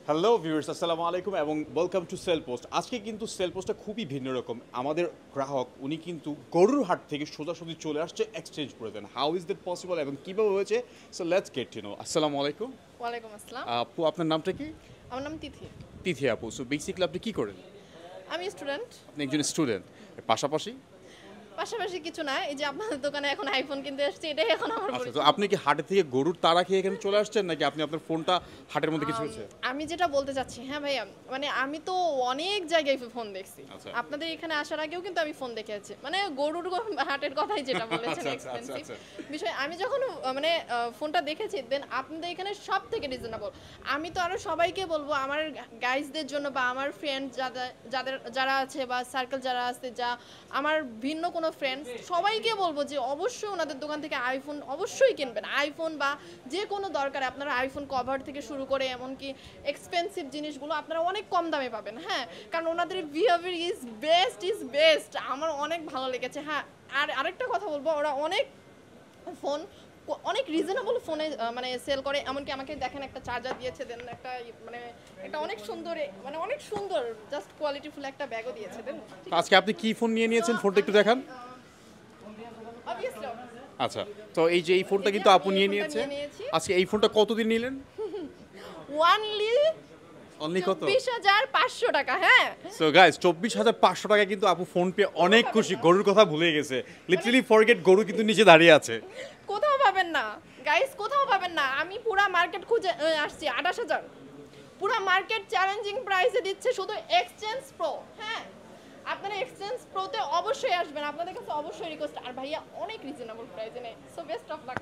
Hello viewers, আসসালামু আলাইকুম এবং ওয়েলকাম টু সেল পোস্ট। আজকে কিন্তু সেল পোস্টটা খুবই ভিন্ন রকম। আমাদের গ্রাহক উনি কিন্তু গরুর হাট থেকে সোজাসুজি চলে আসছে এক্সচেঞ্জ করে দেন। হাউ ইজ দ্যাট পসিবল এবং কীভাবে হয়েছে? So let's get to know. আসসালামু আলাইকুম। ওয়ালাইকুম আসসালাম। আপু, আপনার নামটা কি? আমার নাম তিথি। তিথি আপু। সো বেসিক্যালি আপনি কী করেন? আমি স্টুডেন্ট। আপনি একজন স্টুডেন্ট, পাশাপাশি পাশাপাশি কিছু না, এই যে আপনাদের দোকানে এখন আইফোন কিনতে আসছি, এটাই এখন আমার আচ্ছা। তো পরিচয়। আপনি কি হাটের থেকে গরুর তাড়া খেয়ে এখানে চলে আসছেন, নাকি আপনি আপনার ফোনটা হাটের মধ্যে কিছু হয়েছে? আমি যেটা বলতে চাচ্ছি, হ্যাঁ ভাইয়া, মানে আমি তো অনেক জায়গায় ফোন দেখছি। আচ্ছা। আপনাদের এখানে আসার আগেও কিন্তু আমি ফোন দেখেছি, মানে গরুর হাটের কথাই যেটা বলেছেন আচ্ছা, এক্সপেন্সিভ আচ্ছা। বিষয়। আমি যখন মানে ফোনটা দেখেছি, দেন আপনাদের এখানে সব থেকে রিজনেবল। আমি তো আরো সবাইকে বলবো, আমার গাইজদের জন্য বা আমার ফ্রেন্ড যারা আছে বা সার্কেল যারা আছে, যা আমার ভিন্ন কোনো ফ্রেন্ডস, সবাইকে বলবো যে অবশ্যই ওনাদের দোকান থেকে আইফোন অবশ্যই কিনবেন। আইফোন বা যে কোনো দরকারে আপনারা আইফোন কভার থেকে শুরু করে এমনকি এক্সপেন্সিভ জিনিসগুলো আপনারা অনেক কম দামে পাবেন। হ্যাঁ, কারণ ওনাদের বিহেভিয়ার ইজ বেস্ট, আমার অনেক ভালো লেগেছে। হ্যাঁ, আর আরেকটা কথা বলবো, ওরা অনেক ফোন অনেক রিজনেবল ফোনে মানে সেল করে। এমনকি আমাকে দেখেন একটা চার্জার দিয়েছে, দেন একটা মানে একটা অনেক সুন্দর, মানে অনেক সুন্দর জাস্ট কোয়ালিটিফুল একটা ব্যাগও দিয়েছে। দেন আজকে আপনি কি ফোন নিয়ে নিয়েছেন? ফোনটা একটু দেখান। অবভিয়াসলি আচ্ছা, তো এই যে এই ফোনটা কিন্তু আপু নিয়ে নিয়েছে। আজকে এই ফোনটা কতদিন নিলেন? অনলি কত? 24,500 টাকা। হ্যাঁ, সো গাইস, 24,500 টাকা কিন্তু আপু ফোন পেয়ে অনেক খুশি। গরুর কথা ভুলে গেছে, লিটারালি ফরগেট। গরু কিন্তু নিচে দাঁড়িয়ে আছে। কোথাও পাবেন না গাইস, কোথাও পাবেন না। আমি পুরা মার্কেট খুঁজে আসছি। 28,000 পুরা মার্কেট চ্যালেঞ্জিং প্রাইসে দিচ্ছে শুধু এক্সচেঞ্জ প্রো। হ্যাঁ, আপনারা এক্সচেঞ্জ প্রোতে অবশ্যই আসবেন, আপনাদের কাছে অবশ্যই রিকোয়েস্ট। আর ভাইয়া অনেক রিজনেবল প্রাইসে নেই। So best of luck.